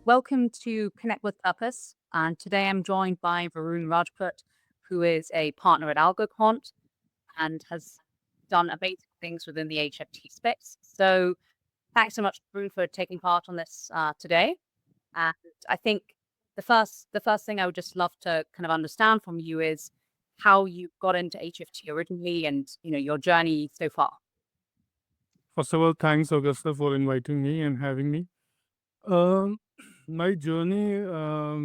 Welcome to Connect with Purpose. And today I'm joined by Varun Rajput, who is a partner at Algoquant and has done amazing things within the HFT space. So thanks so much, Varun, for taking part on this today. And I think the first thing I would just love to kind of understand from you is how you got into HFT originally and your journey so far. First of all, thanks, Augusta, for inviting me and having me. Um, my journey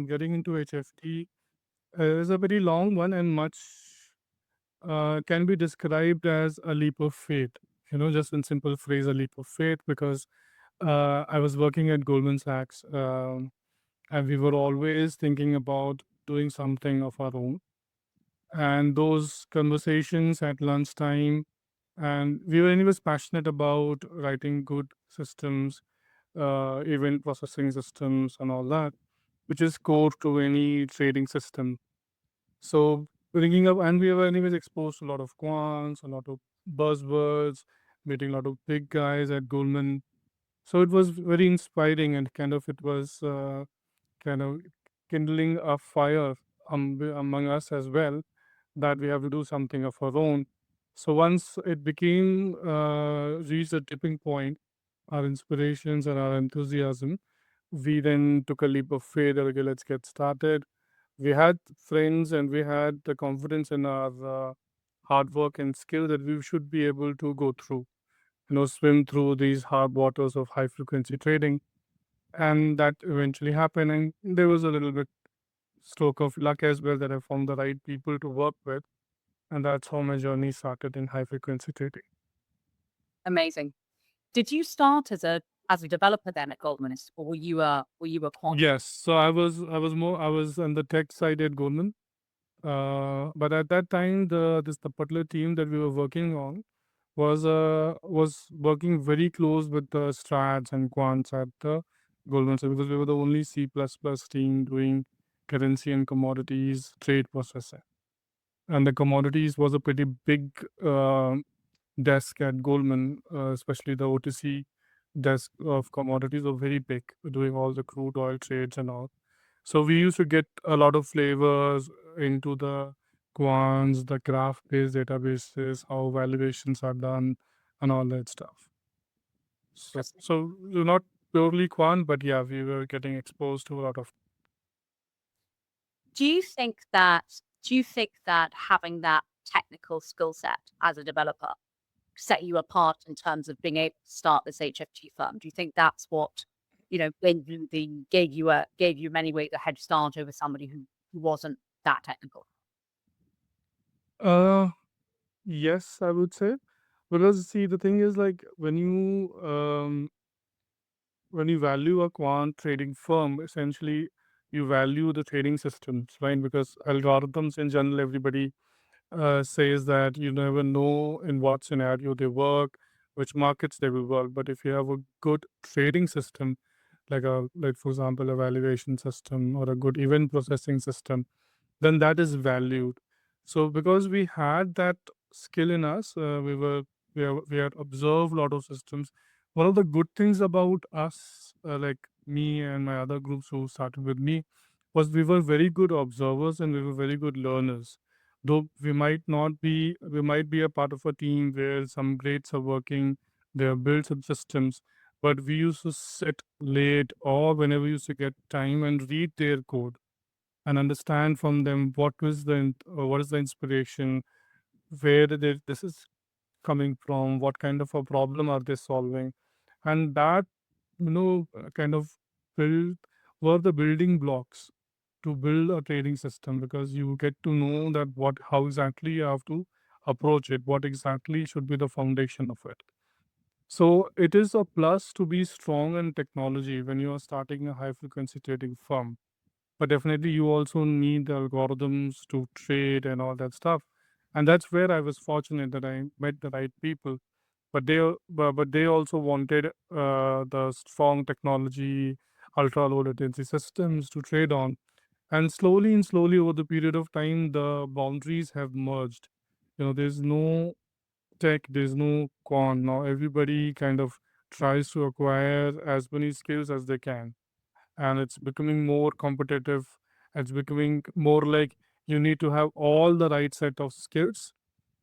getting into HFT is a very long one and much can be described as a leap of faith. Just in simple phrase, a leap of faith, because I was working at Goldman Sachs and we were always thinking about doing something of our own. And those conversations at lunchtime, and we were anyways passionate about writing good systems, event processing systems and all that, which is core to any trading system. So bringing up, and we were anyways exposed to a lot of quants, a lot of buzzwords, meeting a lot of big guys at Goldman. So it was very inspiring, and it was kind of kindling a fire among us as well, that we have to do something of our own. So once it became reached a tipping point, our inspirations and our enthusiasm, we then took a leap of faith. Okay, let's get started. We had friends and we had the confidence in our hard work and skill that we should be able to go through, swim through these hard waters of high frequency trading. And that eventually happened. And there was a little bit stroke of luck as well, that I found the right people to work with. And that's how my journey started in high frequency trading. Amazing. Did you start as a developer then at Goldman, or were you a quant? Yes. So I was on the tech side at Goldman. But at that time, the particular team that we were working on was working very close with the strats and quants at the Goldman Sachs, because we were the only C++ team doing currency and commodities trade processing. And the commodities was a pretty big desk at Goldman, especially the OTC desk of commodities were very big, doing all the crude oil trades and all. So we used to get a lot of flavors into the quants, the graph-based databases, how valuations are done, and all that stuff. So we're not purely quant, but yeah, we were getting exposed to a lot of. Do you think that do you think that having that technical skill set as a developer set you apart in terms of being able to start this HFT firm? Do you think that's what, gave you many ways a head start over somebody who wasn't that technical? Uh, yes, I would say, because see, the thing is, like, when you value a quant trading firm, essentially you value the trading systems, right? Because algorithms in general, everybody says that you never know in what scenario they work, which markets they will work. But if you have a good trading system, like for example, a valuation system or a good event processing system, then that is valued. So because we had that skill in us, we had observed a lot of systems. One of the good things about us, like me and my other groups who started with me, was we were very good observers and we were very good learners. Though we might be a part of a team where some grades are working, they have built some systems, but we used to sit late or whenever we used to get time and read their code and understand from them what is the inspiration, this is coming from, what kind of a problem are they solving, and that kind of build were the building blocks to build a trading system, because you get to know that what how exactly you have to approach it, what exactly should be the foundation of it. So it is a plus to be strong in technology when you are starting a high frequency trading firm, but definitely you also need the algorithms to trade and all that stuff. And that's where I was fortunate that I met the right people, but they also wanted the strong technology, ultra low latency systems to trade on. And slowly over the period of time, the boundaries have merged. There's no tech, there's no quant. Now everybody kind of tries to acquire as many skills as they can. and it's becoming more competitive. It's becoming more like you need to have all the right set of skills,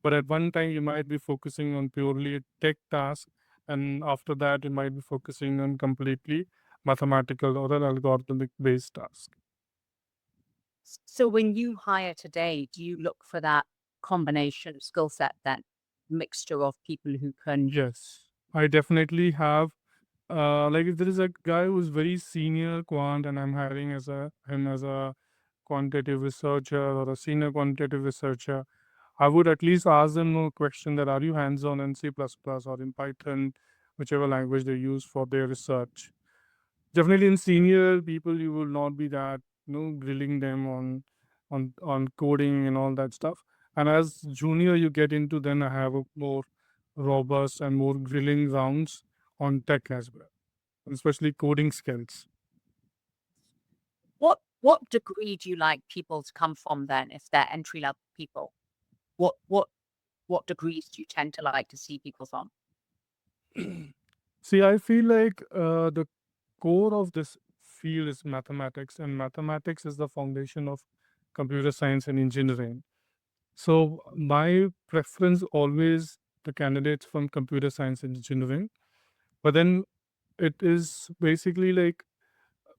but at one time you might be focusing on purely a tech task, and after that you might be focusing on completely mathematical or an algorithmic based task. So when you hire today, do you look for that combination skill set, that mixture of people who can? Yes, I definitely have. Like if there is a guy who's very senior quant, and I'm hiring as a him as a quantitative researcher or a senior quantitative researcher, I would at least ask them a question that are you hands on in C++ or in Python, whichever language they use for their research. Definitely in senior people, you will not be that grilling them on coding and all that stuff. And as junior, you get into then I have a more robust and more grilling rounds on tech as well, especially coding skills. What degree do you like people to come from then, if they're entry level people? What what what degrees do you tend to like to see people from? See, I feel like the core of this field is mathematics, and mathematics is the foundation of computer science and engineering. So my preference always the candidates from computer science and engineering, but then it is basically like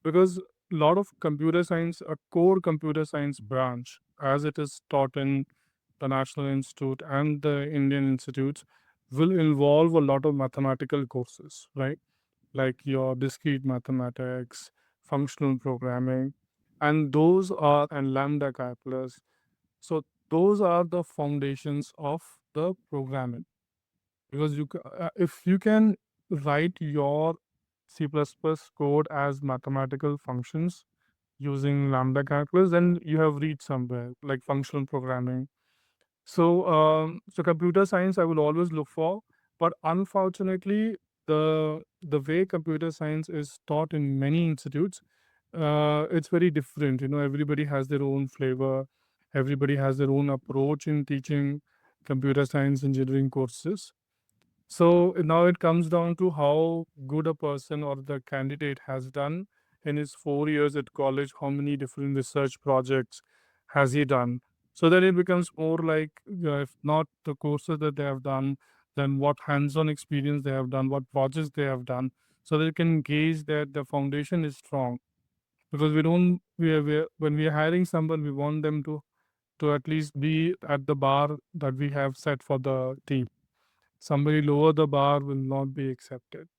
because a lot of computer science, a core computer science branch, as it is taught in the National Institute and the Indian institutes, will involve a lot of mathematical courses, right? Like your discrete mathematics, functional programming, and those are and lambda calculus. So those are the foundations of the programming because if you can write your C++ code as mathematical functions using lambda calculus, then you have reached somewhere like functional programming. So computer science I will always look for, but unfortunately, the way computer science is taught in many institutes, it's very different. Everybody has their own flavor. Everybody has their own approach in teaching computer science engineering courses. So now it comes down to how good a person or the candidate has done in his 4 years at college, how many different research projects has he done. So then it becomes more like if not the courses that they have done, then what hands-on experience they have done, what projects they have done, so they can gauge that the foundation is strong. Because when we are hiring someone, we want them to at least be at the bar that we have set for the team. Somebody lower the bar will not be accepted.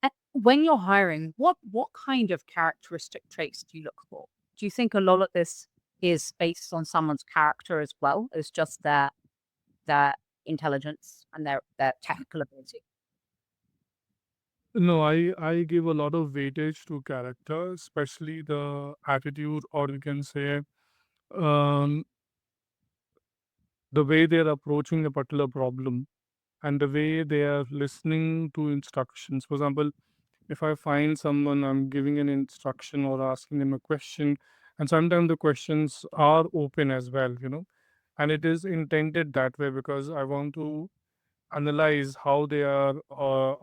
And when you're hiring, what kind of characteristic traits do you look for? Do you think a lot of this is based on someone's character as well as just their intelligence and their technical ability? No, I give a lot of weightage to character, especially the attitude, or you can say um, the way they're approaching a particular problem and the way they are listening to instructions. For example, if I find someone, I'm giving an instruction or asking them a question, and sometimes the questions are open as well, and it is intended that way because I want to analyze how they are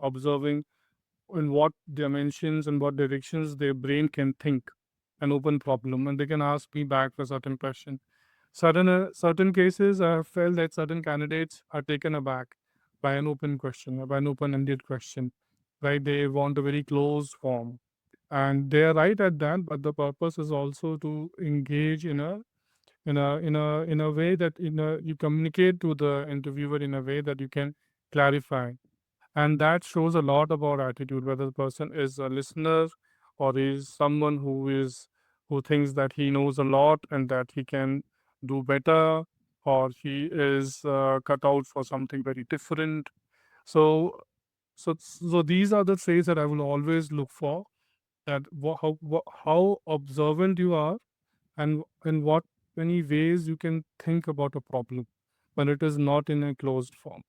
observing in what dimensions and what directions their brain can think an open problem, and they can ask me back for certain question. Certain cases I have felt that certain candidates are taken aback by an open question or by an open-ended question, right? They want a very closed form, and they are right at that, but the purpose is also to engage in a way that you communicate to the interviewer in a way that you can clarify, and that shows a lot about attitude, whether the person is a listener or is someone who thinks that he knows a lot and that he can do better, or he is cut out for something very different. So so so these are the traits that I will always look for, that how observant you are, and in what many ways you can think about a problem when it is not in a closed form.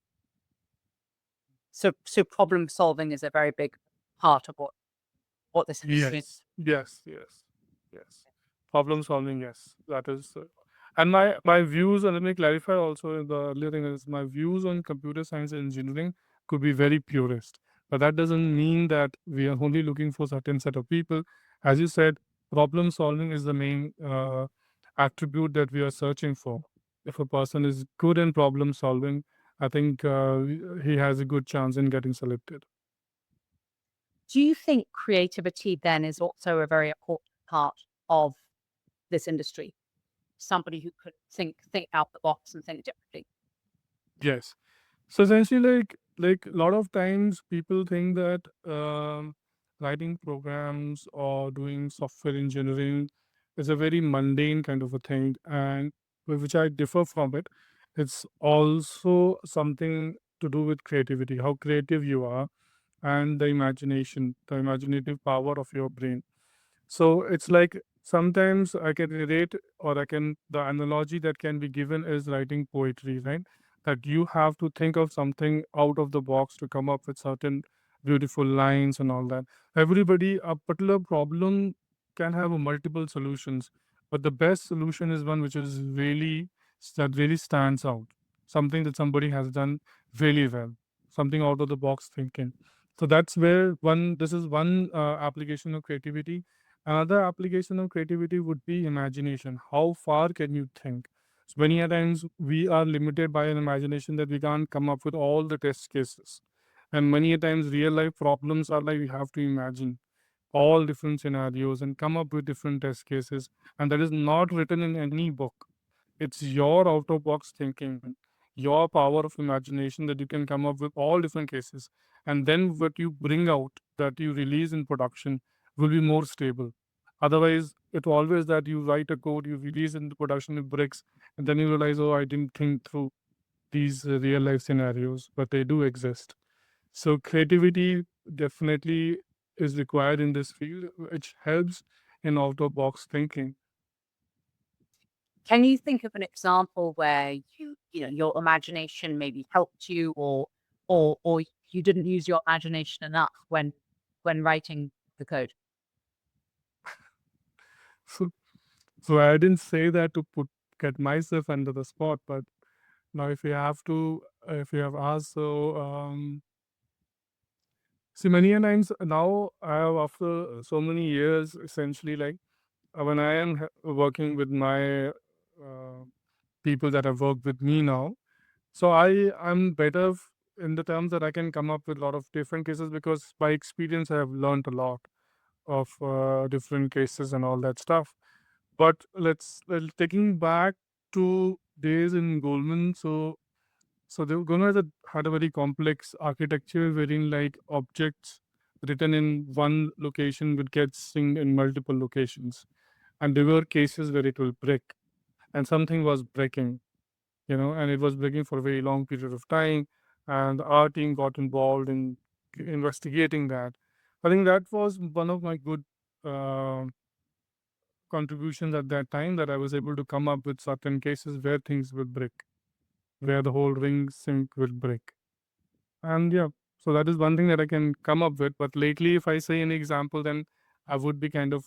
So problem solving is a very big part of what this industry. Yes, yes, yes, yes. Problem solving, yes, that is. And my views, and let me clarify also the earlier thing is my views on computer science and engineering could be very purist. But that doesn't mean that we are only looking for certain set of people. As you said, problem solving is the main attribute that we are searching for. If a person is good in problem solving, I think he has a good chance in getting selected. Do you think creativity then is also a very important part of this industry? Somebody who could think out the box and think differently. Yes. So essentially, like a lot of times people think that writing programs or doing software engineering is a very mundane kind of a thing, and which I differ from it. It's also something to do with creativity, how creative you are, and the imagination, the imaginative power of your brain. So it's like sometimes I can relate, or the analogy that can be given is writing poetry, right? That you have to think of something out of the box to come up with certain beautiful lines and all that. Everybody, a particular problem can have a multiple solutions, but the best solution is one which is really, that really stands out. Something that somebody has done really well, something out of the box thinking. So that's where this is one application of creativity. Another application of creativity would be imagination. How far can you think? So many a times we are limited by an imagination that we can't come up with all the test cases. And many a times real life problems are like we have to imagine all different scenarios and come up with different test cases. And that is not written in any book. It's your out of box thinking, your power of imagination that you can come up with all different cases. And then what you bring out that you release in production will be more stable. Otherwise, it's always that you write a code, you release into production, it breaks, and then you realize, oh, I didn't think through these real life scenarios, but they do exist. So creativity definitely is required in this field, which helps in out of box thinking. Can you think of an example where your imagination maybe helped you, or you didn't use your imagination enough when writing the code? So, so I didn't say that to put get myself under the spot, but now if you have to, if you have asked, so see, many a times now I have after so many years, essentially like when I am working with my people that have worked with me now. So I'm better in the terms that I can come up with a lot of different cases because by experience I have learned a lot of different cases and all that stuff. But taking back to days in Goldman. So the Goldman had a very complex architecture wherein like objects written in one location would get synced in multiple locations, and there were cases where it will break, and something was breaking, and it was breaking for a very long period of time. And our team got involved in investigating that. I think that was one of my good uh, contributions at that time, that I was able to come up with certain cases where things would break, where the whole ring sync will break. And yeah, so that is one thing that I can come up with. But lately, if I say an example, then I would be kind of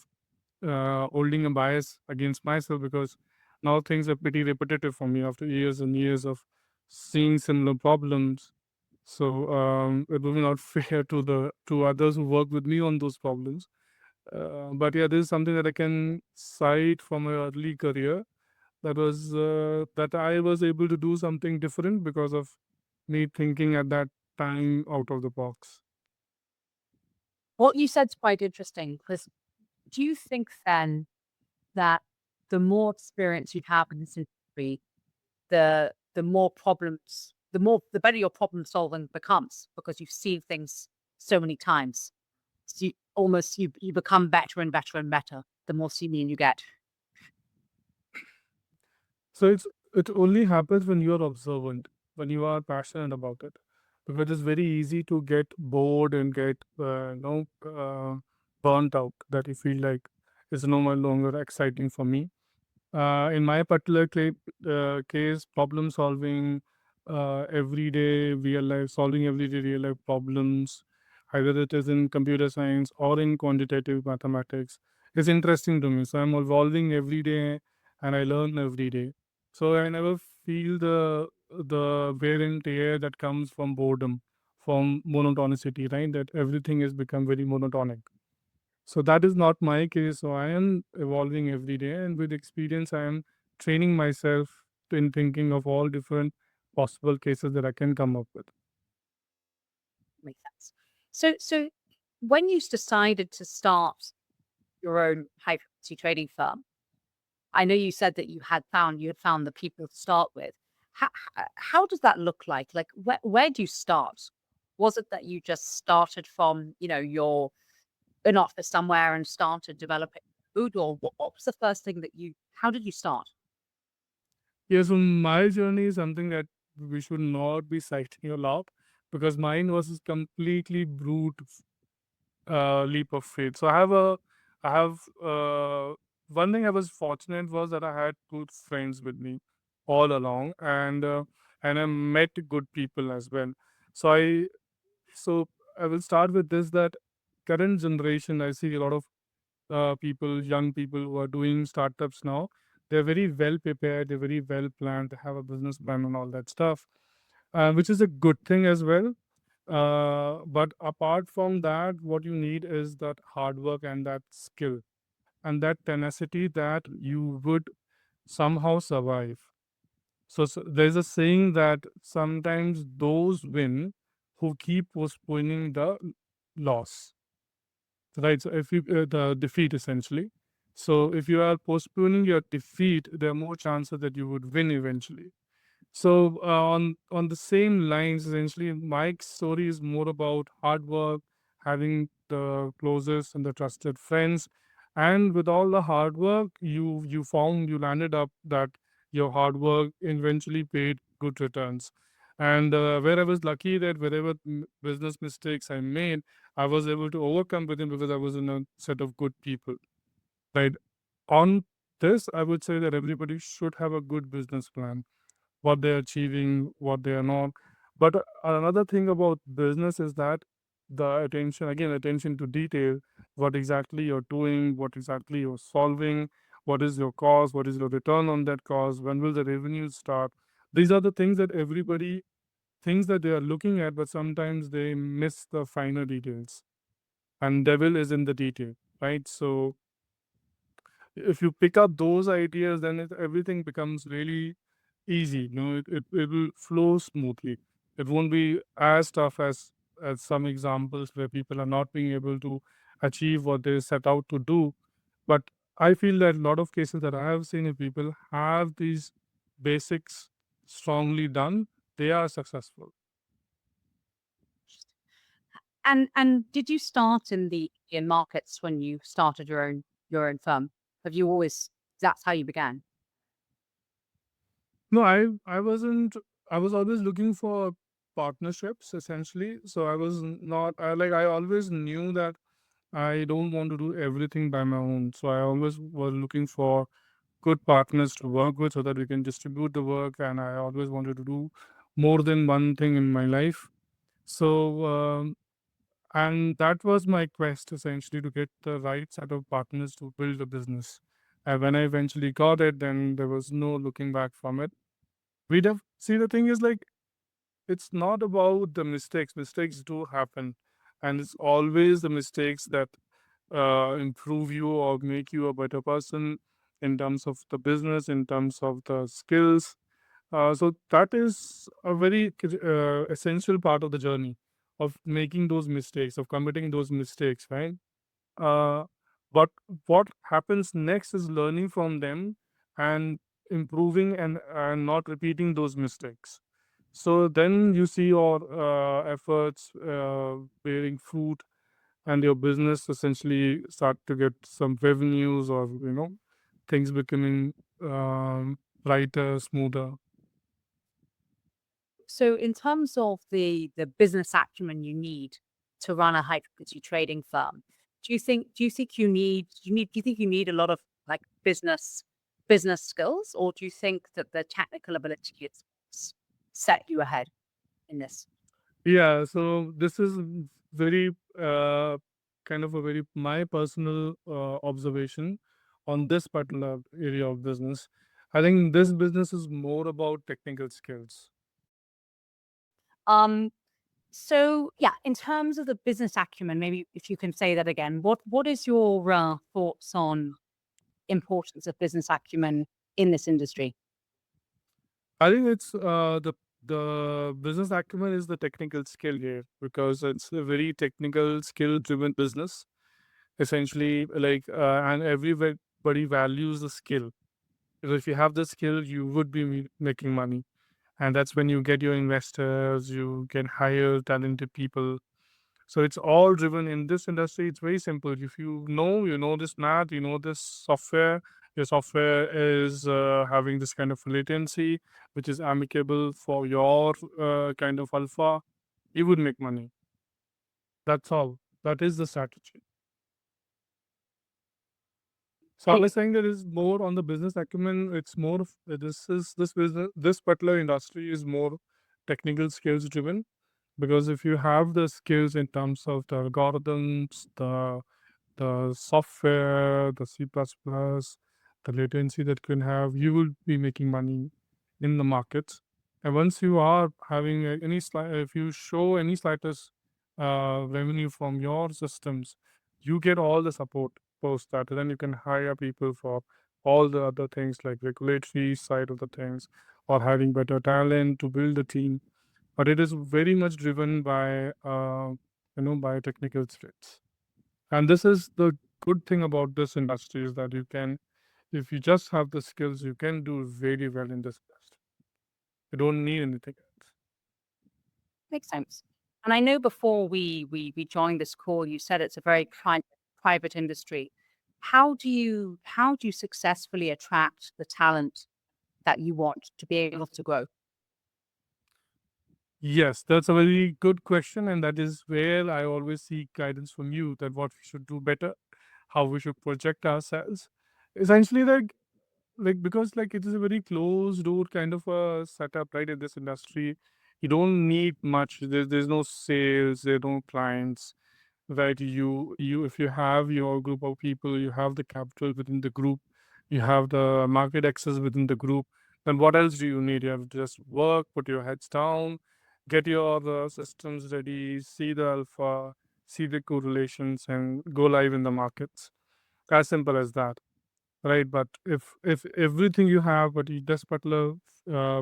holding a bias against myself because now things are pretty repetitive for me after years and years of seeing similar problems. So it will be not fair to the to others who work with me on those problems. But yeah, this is something that I can cite from my early career. That I was able to do something different because of me thinking at that time out of the box. What you said's quite interesting because do you think then that the more experience you have in this industry, the more problems, the better your problem solving becomes because you've seen things so many times. So you become better and better and better the more senior you get. So it only happens when you are observant, when you are passionate about it, because it's very easy to get bored and get burnt out. That you feel like it's no longer exciting for me. In my particular case, problem solving, everyday real life, solving everyday real life problems, either it is in computer science or in quantitative mathematics, is interesting to me. So I'm evolving every day and I learn every day. So I never feel the wear and tear that comes from boredom, from monotonicity, right? That everything has become very monotonic. So that is not my case. So I am evolving every day, and with experience, I am training myself in thinking of all different possible cases that I can come up with. Makes sense. So when you decided to start your own high frequency trading firm, I know you said that you had found the people to start with. How does that look like? Like where do you start? Was it that you just started from, your an office somewhere and started developing food, or what was the first thing that how did you start? Yeah, so my journey is something that we should not be citing a lot because mine was a completely brute leap of faith. So I have one thing I was fortunate was that I had good friends with me all along, and I met good people as well. So so I will start with this that current generation I see a lot of people, young people who are doing startups now. They're very well prepared. They're very well planned. They have a business plan and all that stuff, which is a good thing as well. But apart from that, what you need is that hard work and that skill and that tenacity that you would somehow survive. So there's a saying that sometimes those win who keep postponing the loss. Right. So if you the defeat essentially. So if you are postponing your defeat, there are more chances that you would win eventually. So on the same lines, essentially, my story is more about hard work, having the closest and the trusted friends, and with all the hard work, you landed up that your hard work eventually paid good returns. And where I was lucky that wherever business mistakes I made, I was able to overcome with them because I was in a set of good people. Right. On this, I would say that everybody should have a good business plan, what they're achieving, what they are not. But another thing about business is that the attention, again, attention to detail, what exactly you're doing, what exactly you're solving, what is your cost, what is your return on that cost, when will the revenues start. These are the things that everybody thinks that they are looking at, but sometimes they miss the finer details. And devil is in the detail, right? So if you pick up those ideas, then everything becomes really easy. It will flow smoothly. It won't be as tough as some examples where people are not being able to achieve what they set out to do. But I feel that a lot of cases that I have seen, if people have these basics strongly done, they are successful. And did you start in the Indian markets when you started your own firm? Have you always That's how you began? No, I wasn't. I was always looking for partnerships essentially. So I was not. I always knew that I don't want to do everything by my own. So I always was looking for good partners to work with so that we can distribute the work. And I always wanted to do more than one thing in my life. So and that was my quest essentially to get the right set of partners to build a business. And when I eventually got it, then there was no looking back from it. We'd have see the thing is like it's not about the mistakes. Mistakes do happen, and it's always the mistakes that improve you or make you a better person in terms of the business, in terms of the skills. So that is a very essential part of the journey of making those mistakes, of committing those mistakes, right? Uh, but what happens next is learning from them and improving and not repeating those mistakes. So then you see your efforts bearing fruit and your business essentially start to get some revenues or things becoming brighter, smoother. So in terms of the business acumen you need to run a high frequency trading firm, do you think you need a lot of like business skills, or do you think that the technical ability set you ahead in this? Yeah, so this is very kind of a very my personal observation on this particular area of business. I think this business is more about technical skills. Um, So yeah, in terms of the business acumen, maybe if you can say that again, what is your thoughts on importance of business acumen in this industry? I think it's the business acumen is the technical skill here because it's a very technical skill driven business essentially and everybody values the skill. So if you have the skill, you would be making money, and that's when you get your investors, you can hire talented people. So it's all driven in this industry. It's very simple. If you know this math, you know this software. Your software is having this kind of latency, which is amicable for your kind of alpha. You would make money. That's all. That is the strategy. So I was saying there is more on the business acumen. It's more of this business, this particular industry is more technical skills driven, because if you have the skills in terms of the algorithms, the software, the C++, the latency that you can have, you will be making money in the markets. And once you are having if you show any slightest revenue from your systems, you get all the support post that. Then you can hire people for all the other things like regulatory side of the things, or having better talent to build a team. But it is very much driven by by technical skills. And this is the good thing about this industry is that you can, if you just have the skills, you can do very well in this industry. You don't need anything else. Makes sense. And I know before we joined this call, you said it's a very private industry. How do you successfully attract the talent that you want to be able to grow? Yes, that's a very good question. And that is where I always seek guidance from you that what we should do better, how we should project ourselves. Essentially, because like it is a very closed door kind of a setup, right? In this industry, you don't need much. There's no sales, there are no clients, right? You if you have your group of people, you have the capital within the group, you have the market access within the group, then what else do you need? You have to just work, put your heads down, get your systems ready, see the alpha, see the correlations, and go live in the markets. As simple as that, right? But if everything you have, but this particular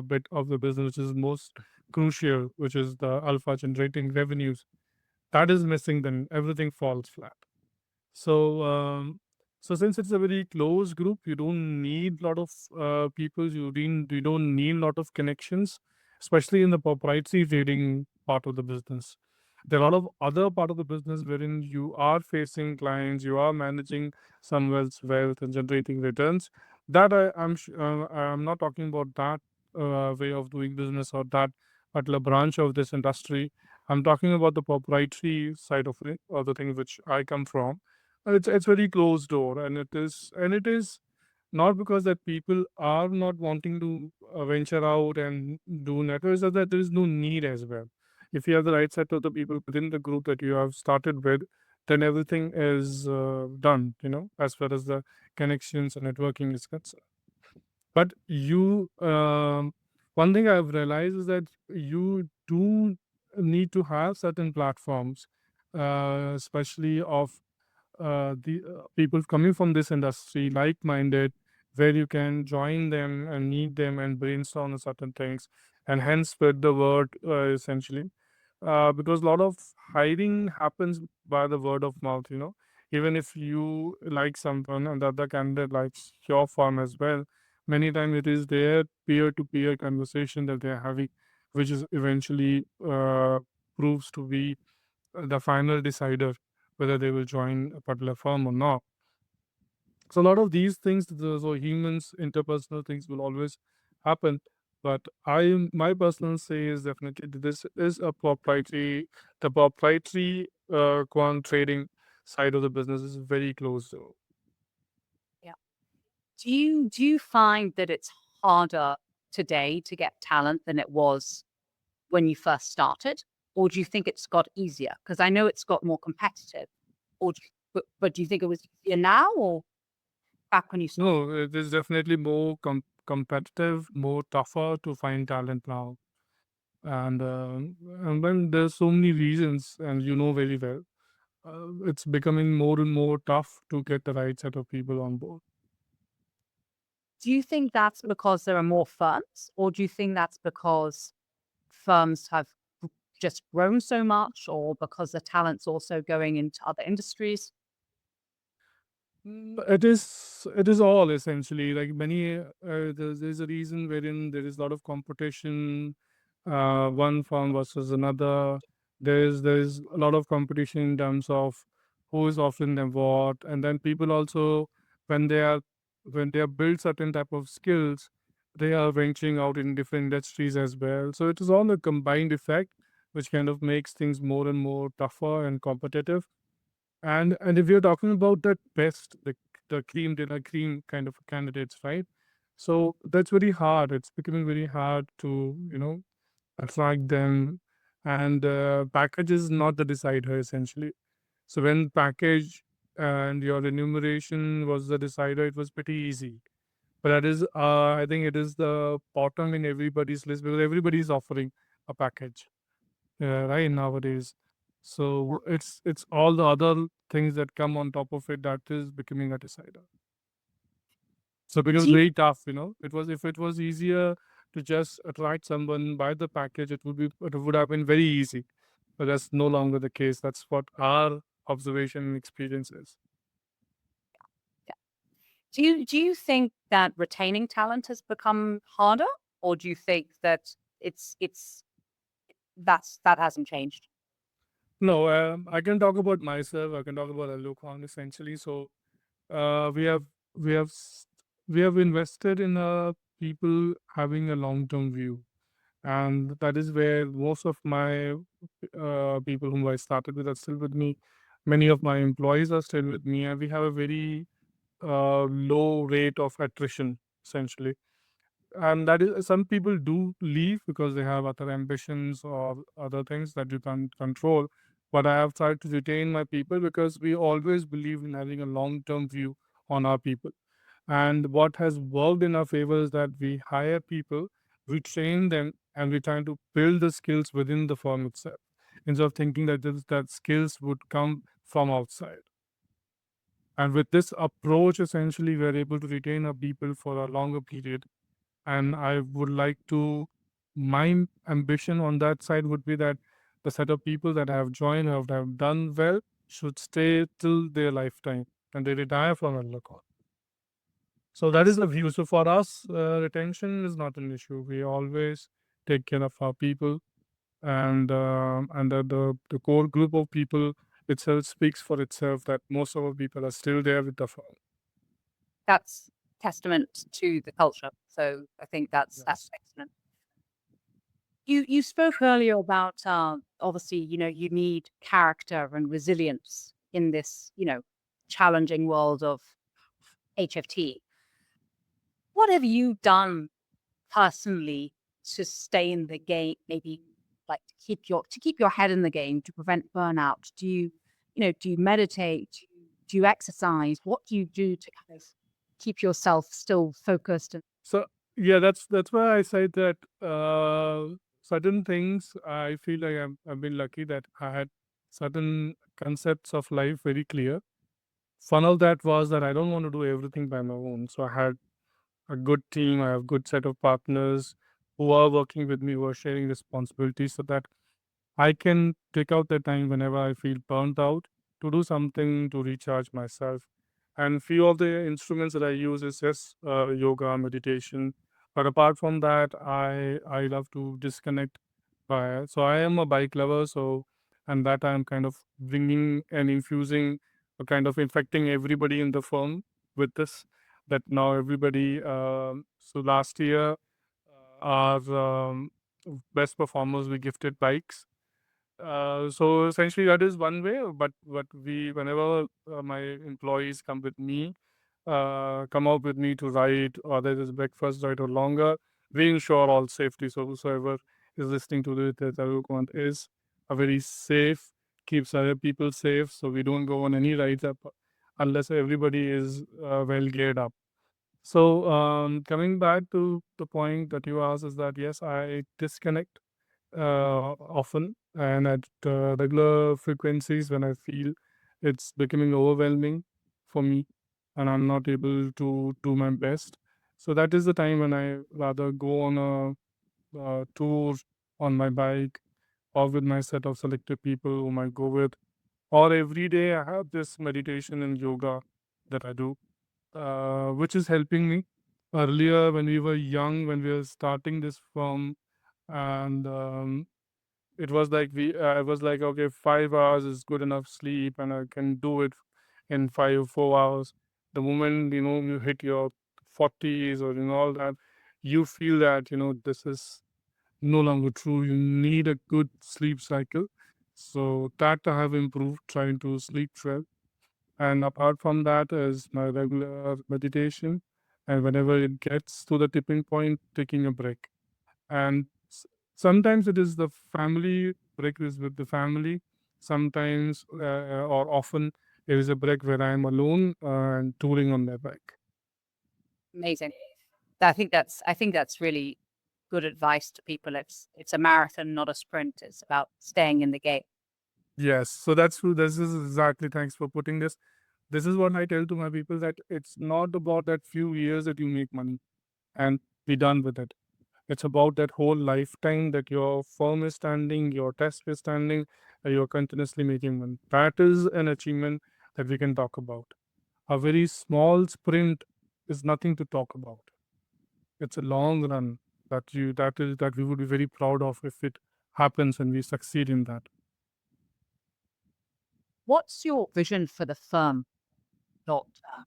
bit of the business which is most crucial, which is the alpha generating revenues, that is missing, then everything falls flat. So, so since it's a very close group, you don't need a lot of people. You don't need a lot of connections, especially in the proprietary trading part of the business. There are a lot of other part of the business wherein you are facing clients, you are managing someone's wealth and generating returns. That I'm not talking about that way of doing business or that particular branch of this industry. I'm talking about the proprietary side of it, or the things which I come from. It's very closed door, and it is not because that people are not wanting to venture out and do network. Is that there is no need as well. If you have the right set of the people within the group that you have started with, then everything is done. As far as the connections and networking is concerned. But one thing I've realized is that you do need to have certain platforms, especially of the people coming from this industry, like-minded, where you can join them and meet them and brainstorm on certain things, and hence spread the word essentially. Because a lot of hiring happens by the word of mouth. Even if you like someone and the other candidate likes your firm as well, many times it is their peer-to-peer conversation that they're having, which is eventually proves to be the final decider whether they will join a particular firm or not. So a lot of these things, so humans, interpersonal things will always happen. But my personal say is definitely this is a proprietary, the proprietary quant trading side of the business is very close to. Yeah. Do you find that it's harder today to get talent than it was when you first started, or do you think it's got easier? Because I know it's got more competitive. But do you think it was easier now or back when you started? No, it is definitely more competitive, more tougher to find talent now. And when there's so many reasons, and you know very well, it's becoming more and more tough to get the right set of people on board. Do you think that's because there are more firms, or do you think that's because firms have just grown so much, or because the talent's also going into other industries? It is all essentially like many. There's a reason wherein there is a lot of competition, one firm versus another. There's a lot of competition in terms of who is offering them what, and then people also when they are when they are built certain type of skills, they are venturing out in different industries as well. So it is all a combined effect, which kind of makes things more and more tougher and competitive. And if you're talking about that best, the cream de la cream kind of candidates, right? So that's very hard. It's becoming very hard to attract them, and package is not the decider essentially. So when package and your remuneration was the decider, it was pretty easy. But that is, I think, it is the bottom in everybody's list because everybody is offering a package, right nowadays. Yeah. So it's all the other things that come on top of it that is becoming a decider. So it becomes Do you very tough. It was if it was easier to just attract someone by the package, it would have been very easy. But that's no longer the case. That's what our observation and experience is. do you think that retaining talent has become harder, or do you think that it's that hasn't changed? No, I can talk about myself. I can talk about Algoquant essentially. So we have we have s- we have invested in people having a long term view, and that is where most of my people whom I started with are still with me. Many of my employees are still with me, and we have a very low rate of attrition essentially. And that is, some people do leave because they have other ambitions or other things that you can't control. But I have tried to retain my people because we always believe in having a long term view on our people. And what has worked in our favor is that we hire people, we train them, and we try to build the skills within the firm itself instead of thinking that skills would come from outside. And with this approach, essentially, we are able to retain our people for a longer period. And I would like to, my ambition on that side would be that the set of people that have joined, have done well, should stay till their lifetime and they retire from Alcohol. So that is the view. So for us, retention is not an issue. We always take care of our people, and the core group of people itself speaks for itself that most of our people are still there with the firm. That's testament to the culture. So I think that's Yes. excellent. You spoke earlier about obviously, you need character and resilience in this, challenging world of HFT. What have you done personally to stay in the game, maybe like to keep your head in the game to prevent burnout? Do you meditate? Do you exercise? What do you do to kind of keep yourself still focused? And So yeah, that's why I said that certain things I feel like I've been lucky that I had certain concepts of life very clear. One of that was that I don't want to do everything by my own. So I had a good team. I have good set of partners who are working with me, who are sharing responsibilities, so that I can take out the time whenever I feel burnt out to do something to recharge myself. And few of the instruments that I use is just yoga, meditation. But apart from that, I love to disconnect. So I am a bike lover. So and that I'm kind of bringing and infusing, kind of infecting everybody in the firm with this. That now everybody. So last year, our best performers we gifted bikes. So essentially, that is one way. But whenever my employees come with me, come out with me to ride, or there is breakfast ride or longer, we ensure all safety. So whosoever is listening to the Algoquant is a very safe, keeps other people safe. So we don't go on any rides up unless everybody is well geared up. So coming back to the point that you asked is that yes, I disconnect often and at regular frequencies when I feel it's becoming overwhelming for me and I'm not able to do my best. So that is the time when I rather go on a tour on my bike or with my set of selected people whom I go with. Or every day I have this meditation and yoga that I do, which is helping me. Earlier, when we were young, when we were starting this firm, and it was like I was like, okay, 5 hours is good enough sleep, and I can do it in 5 or 4 hours. The moment you hit your 40s or all that, you feel that this is no longer true. You need a good sleep cycle. So that I have improved, trying to sleep well. And apart from that is my regular meditation. And whenever it gets to the tipping point, taking a break. And sometimes it is the family break is with the family. Sometimes or often there is a break where I am alone and touring on my bike. Amazing. I think that's really good advice to people. It's a marathon, not a sprint. It's about staying in the game. Yes, so that's true. This is exactly, thanks for putting this. This is what I tell to my people, that it's not about that few years that you make money and be done with it. It's about that whole lifetime that your firm is standing, your desk is standing, and you're continuously making money. That is an achievement that we can talk about. A very small sprint is nothing to talk about. It's a long run that we would be very proud of if it happens and we succeed in that. What's your vision for the firm, Doctor?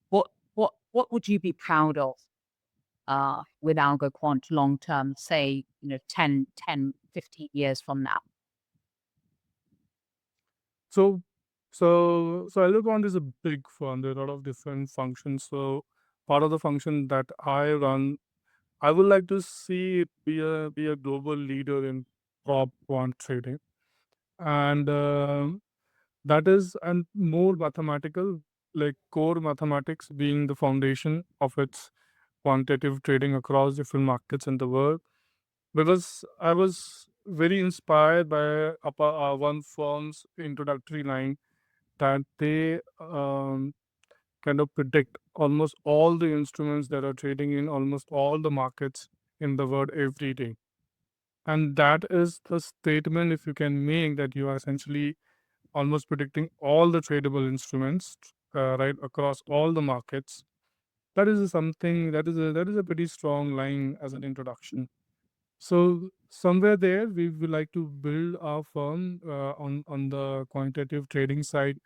What would you be proud of with Algoquant long term, say, 10, 15 years from now? So, so Algoquant is a big firm. There are a lot of different functions. So, part of the function that I run, I would like to see it be a global leader in prop quant trading, and that is and more mathematical, like core mathematics being the foundation of its quantitative trading across different markets in the world. Because I was very inspired by one firm's introductory line that they kind of predict almost all the instruments that are trading in almost all the markets in the world every day. And that is the statement, if you can make, that you are essentially almost predicting all the tradable instruments right across all the markets. That is something that is a pretty strong line as an introduction. So somewhere there, we would like to build our firm on the quantitative trading side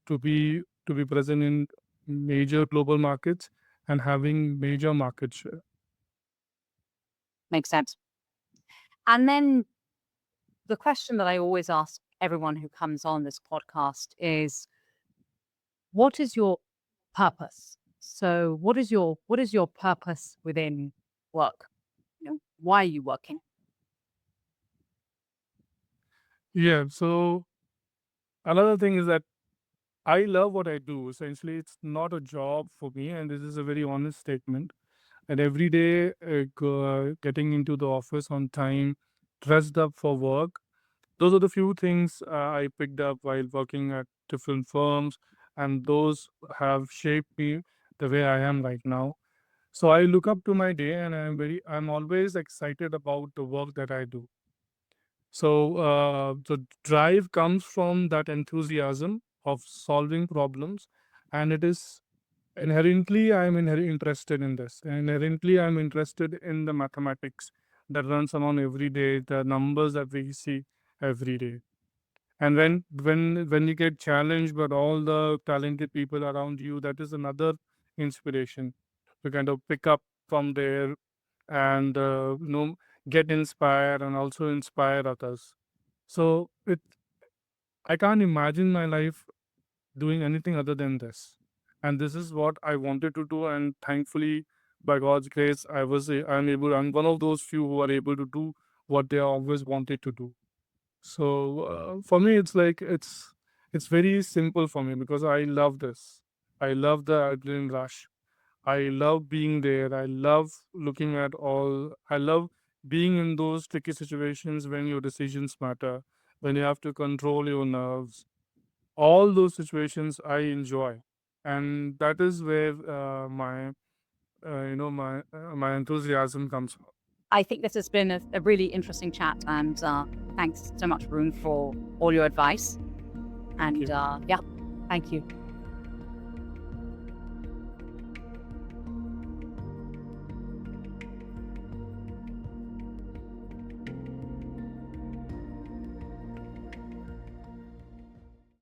to be present in major global markets and having major market share. Makes sense. And then the question that I always ask everyone who comes on this podcast is, what is your purpose? So what is your purpose within work? Why are you working? Yeah. So another thing is that I love what I do. Essentially, it's not a job for me, and this is a very honest statement. And every day, getting into the office on time, dressed up for work, those are the few things I picked up while working at different firms, and those have shaped me the way I am right now. So I look up to my day, and I'm always excited about the work that I do. So the drive comes from that enthusiasm of solving problems, and it is inherently I'm interested in this. Inherently, I'm interested in the mathematics that runs around every day, the numbers that we see every day. And when you get challenged by all the talented people around you, that is another inspiration to kind of pick up from there and get inspired and also inspire others. So I can't imagine my life doing anything other than this. And this is what I wanted to do. And thankfully, by God's grace, I'm one of those few who are able to do what they always wanted to do. So for me, it's very simple for me because I love this. I love the adrenaline rush. I love being there. I love looking at all. I love being in those tricky situations when your decisions matter, when you have to control your nerves, all those situations I enjoy, and that is where my enthusiasm comes from. I think this has been a really interesting chat, and thanks so much, Varun, for all your advice. Thank And you. yeah, thank you.